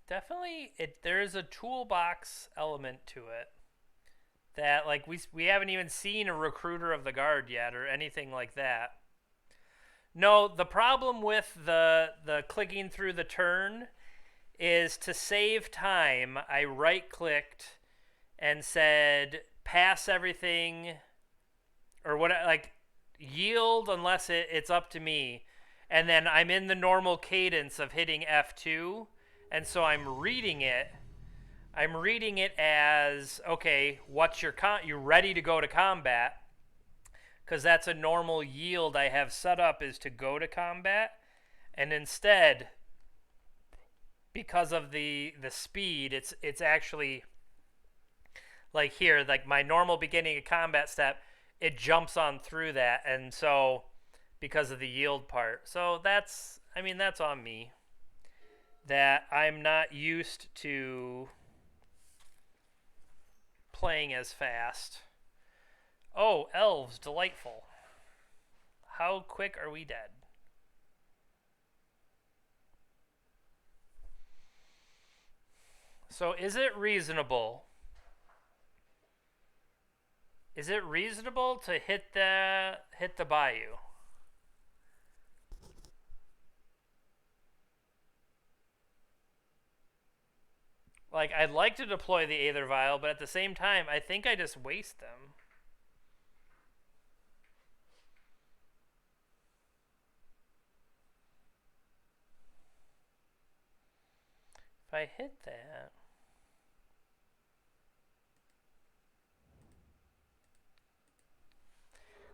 Definitely, there's a toolbox element to it that like we haven't even seen a recruiter of the guard yet or anything like that. No, the problem with the clicking through the turn is to save time. I right clicked and said pass everything or what like yield unless it's up to me, and then I'm in the normal cadence of hitting F2, and so I'm reading it as okay, what's your you ready to go to combat, because that's a normal yield I have set up is to go to combat, and instead because of the speed it's actually like here, like my normal beginning of combat step, it jumps on through that, and so because of the yield part. So that's, I mean, that's on me. That I'm not used to playing as fast. Oh, elves, delightful. How quick are we dead? So is it reasonable? Is it reasonable to hit the bayou? Like, I'd like to deploy the Aether Vial, but at the same time, I think I just waste them. If I hit that...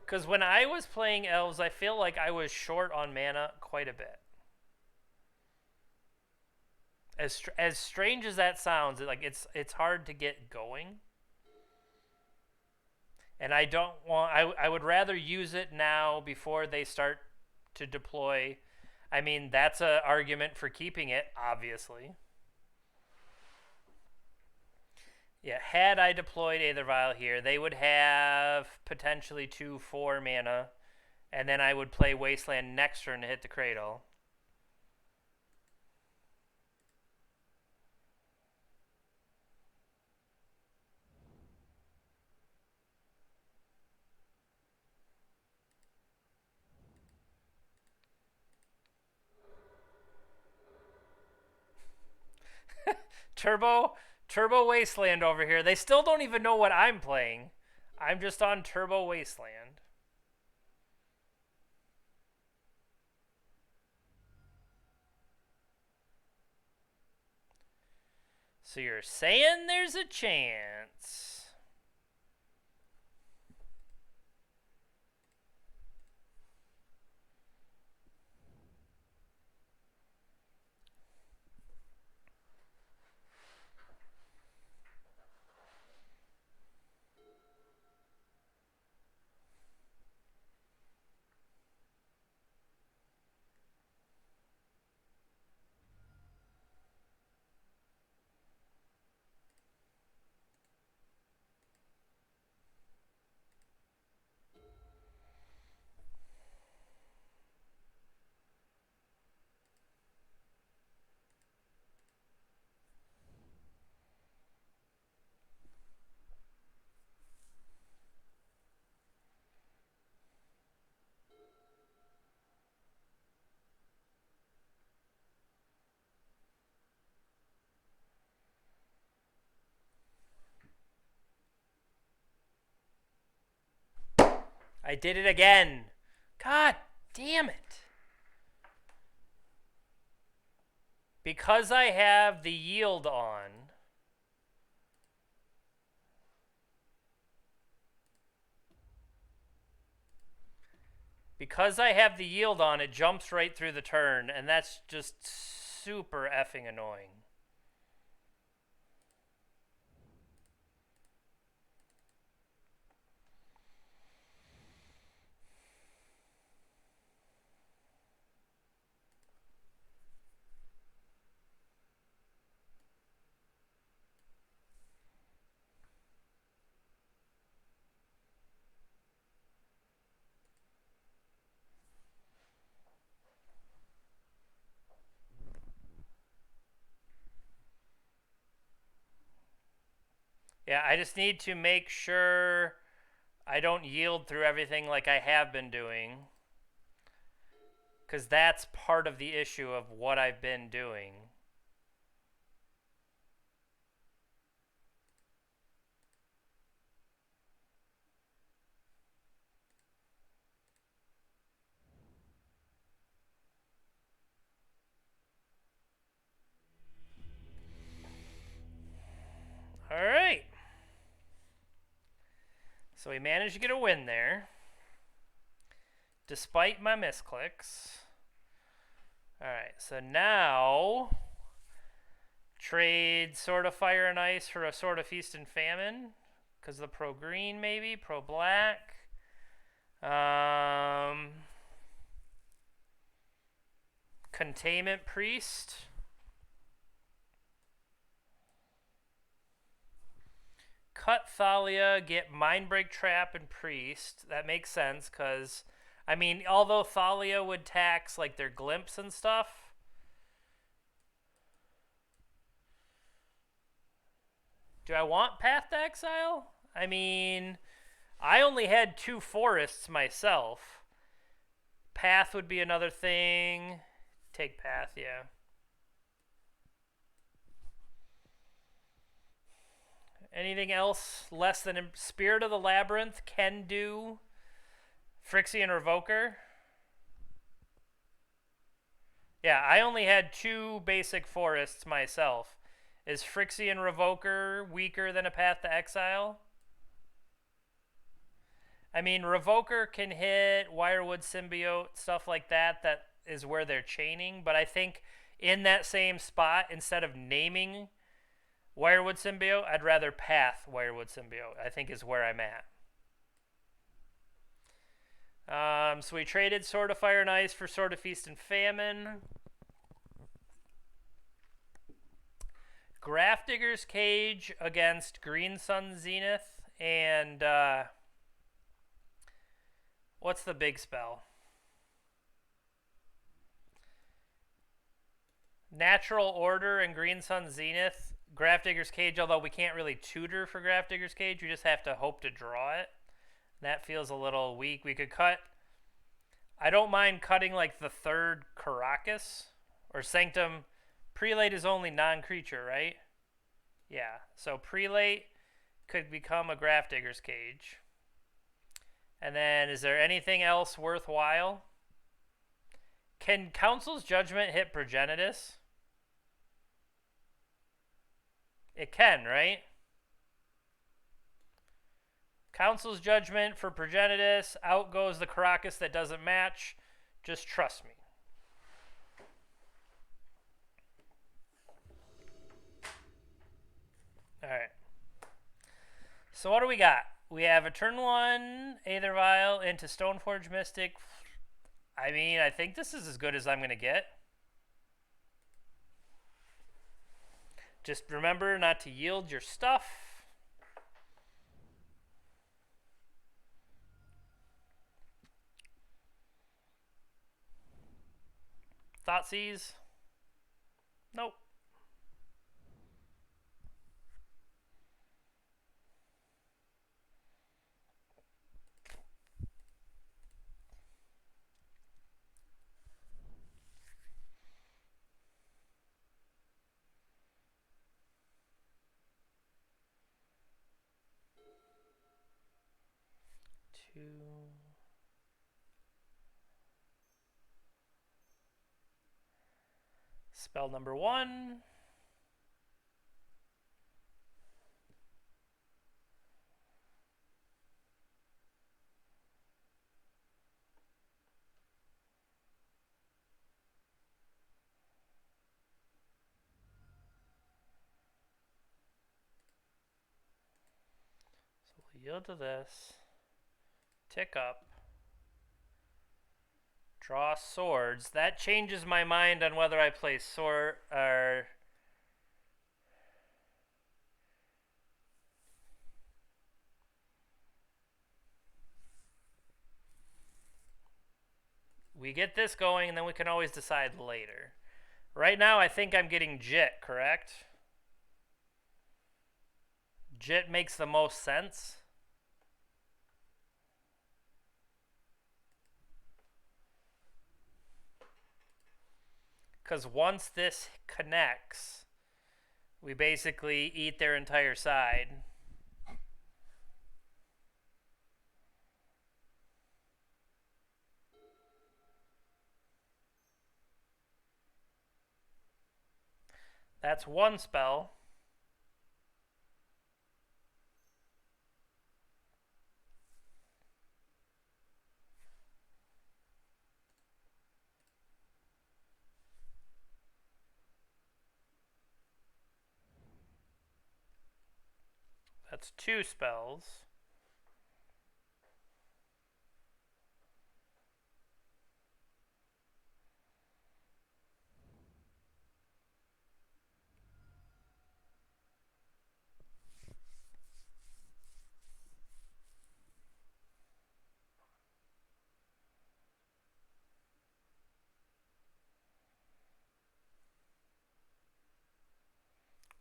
Because when I was playing elves, I feel like I was short on mana quite a bit. As strange as that sounds, it's hard to get going. And I don't want... I would rather use it now before they start to deploy. I mean, that's an argument for keeping it, obviously. Yeah, had I deployed Aether Vial here, they would have potentially 2/4 mana, and then I would play Wasteland next turn to hit the Cradle. Turbo Turbo Wasteland over here. They still don't even know what I'm playing. I'm just on Turbo Wasteland. So you're saying there's a chance. I did it again. God damn it. Because I have the yield on, it jumps right through the turn, and that's just super effing annoying. Yeah, I just need to make sure I don't yield through everything like I have been doing. Because that's part of the issue of what I've been doing. All right. So we managed to get a win there, despite my misclicks. All right, so now trade Sword of Fire and Ice for a Sword of Feast and Famine, because the pro green maybe, pro black. Containment Priest. Cut Thalia, get Mindbreak Trap and Priest. That makes sense, because, I mean, although Thalia would tax, like, their glimpse and stuff. Do I want Path to Exile? I mean, I only had 2 forests myself. Path would be another thing. Take Path, yeah. Anything else less than Spirit of the Labyrinth can do? Phyrexian Revoker. Yeah, I only had 2 basic forests myself. Is Phyrexian Revoker weaker than a Path to Exile? I mean, Revoker can hit Wirewood Symbiote, stuff like that. That is where they're chaining. But I think in that same spot, instead of naming Wirewood Symbiote, I'd rather Path Wirewood Symbiote, I think is where I'm at. So we traded Sword of Fire and Ice for Sword of Feast and Famine. Grafdigger's Cage against Green Sun Zenith. And what's the big spell? Natural Order and Green Sun Zenith. Grafdigger's Cage, although we can't really tutor for Grafdigger's Cage, we just have to hope to draw it. That feels a little weak. We could cut. I don't mind cutting like the 3rd Karakas or Sanctum. Prelate is only non-creature, right? Yeah. So Prelate could become a Grafdigger's Cage. And then is there anything else worthwhile? Can Council's Judgment hit Progenitus? It can, right? Council's Judgment for Progenitus. Out goes the Karakas that doesn't match. Just trust me. Alright. So what do we got? We have a turn 1 Aether Vial into Stoneforge Mystic. I mean, I think this is as good as I'm going to get. Just remember not to yield your stuff. Thoughtseize. Nope. Spell number 1. So we'll yield to this. Tick up. Draw swords. That changes my mind on whether I play sword or... We get this going, and then we can always decide later. Right now, I think I'm getting Jit, correct? Jit makes the most sense. Because once this connects, we basically eat their entire side. That's one spell. That's two spells.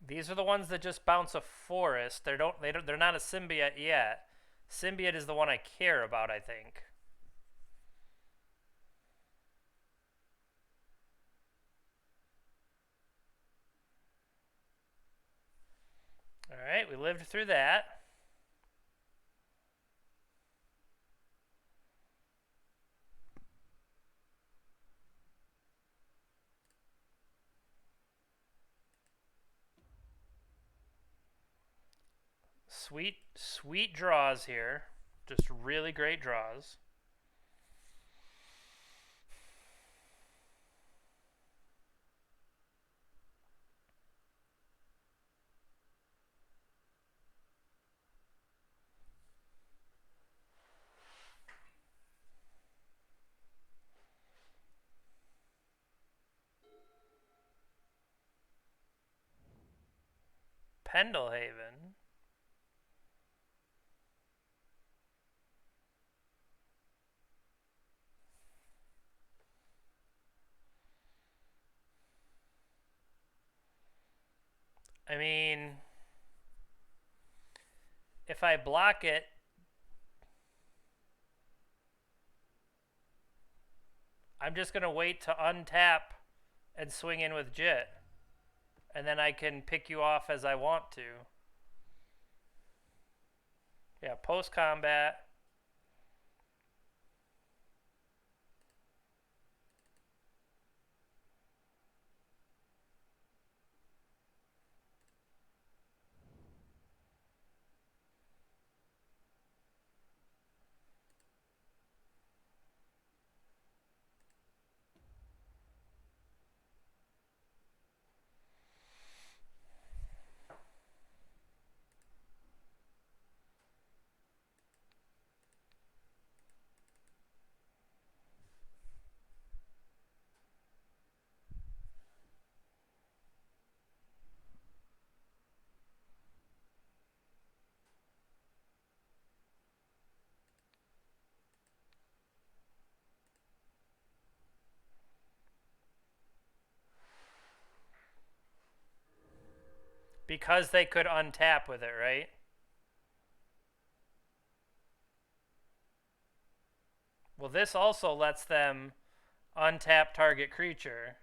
These are the ones that just bounce a forest. They're not a symbiote yet. Symbiote is the one I care about, I think. Alright, we lived through that. Sweet draws here. Just really great draws. Pendelhaven. I mean, if I block it, I'm just going to wait to untap and swing in with Jit. And then I can pick you off as I want to. Yeah, post-combat. Because they could untap with it, right? Well, this also lets them untap target creature.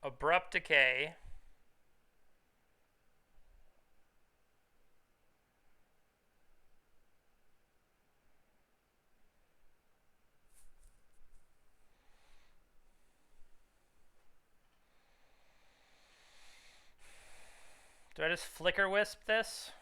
Abrupt Decay. Do I just Flicker Wisp this?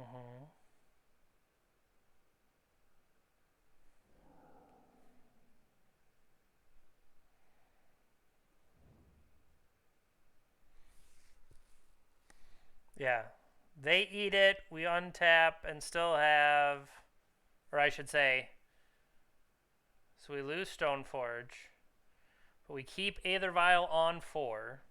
Mm-hmm. Yeah. They eat it, we untap and still have, or I should say, so we lose Stoneforge, but we keep Aether Vial on 4.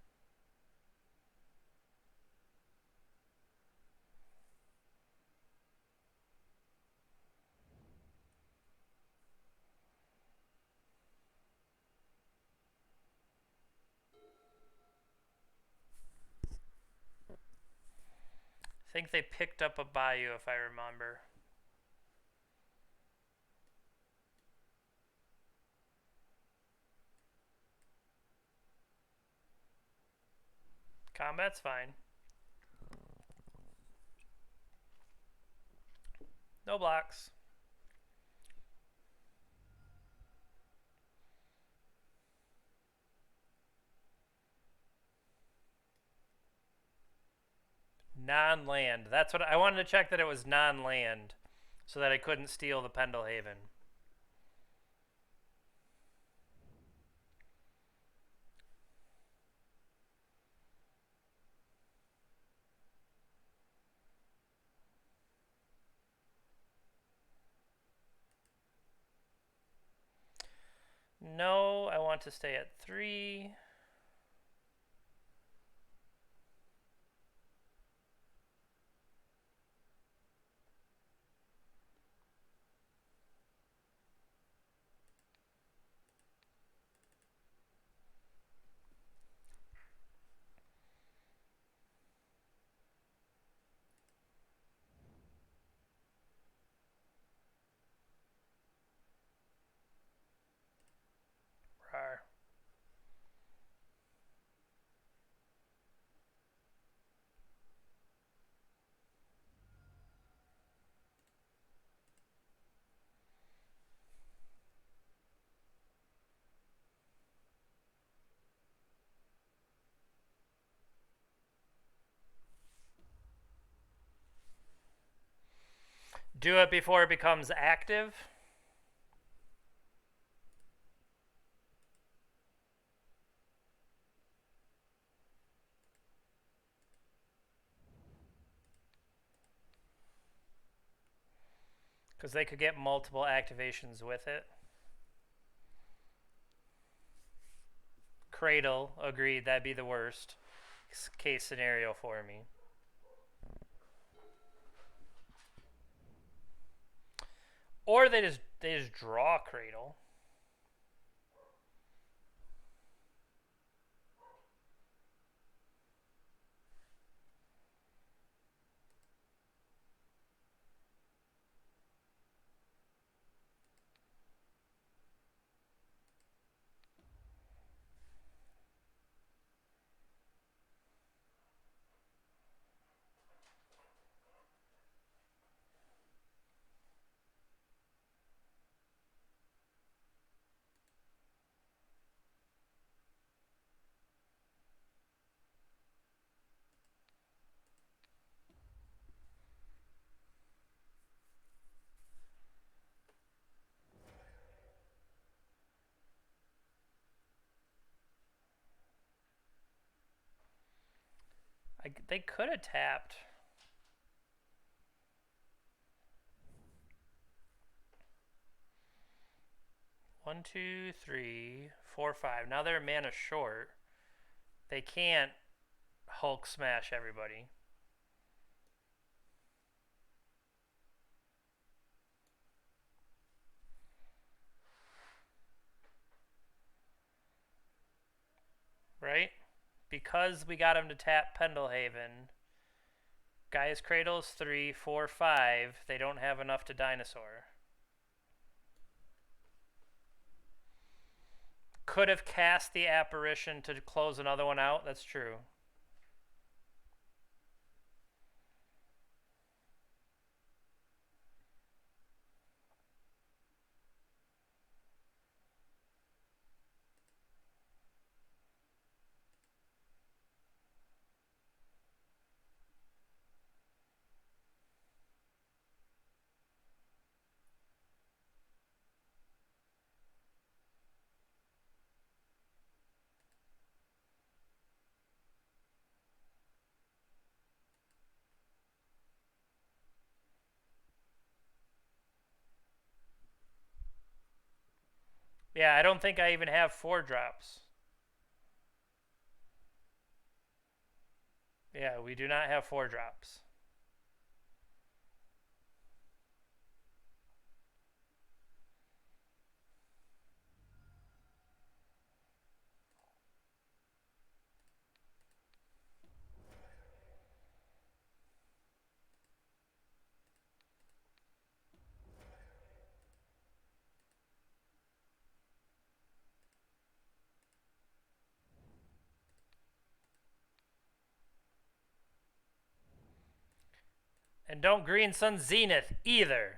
I think they picked up a Bayou if I remember. Combat's fine. No blocks. Non-land. That's what I wanted to check, that it was non-land so that I couldn't steal the Pendelhaven. No, I want to stay at 3. Rawr. Do it before it becomes active. Because they could get multiple activations with it. Cradle, agreed, that'd be the worst case scenario for me. Or they just draw Cradle. They could have tapped. One, two, three, four, five. Now they're mana short. They can't Hulk smash everybody. Right? Because we got him to tap Pendelhaven. Gaia's Cradle's 3, 4, 5. They don't have enough to Dinosaur. Could have cast the Apparition to close another one out. That's true. Yeah, I don't think I even have 4 drops. Yeah, we do not have 4 drops. And don't Green Sun Zenith either.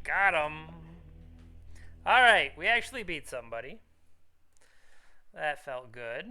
Got him. All right, we actually beat somebody. That felt good.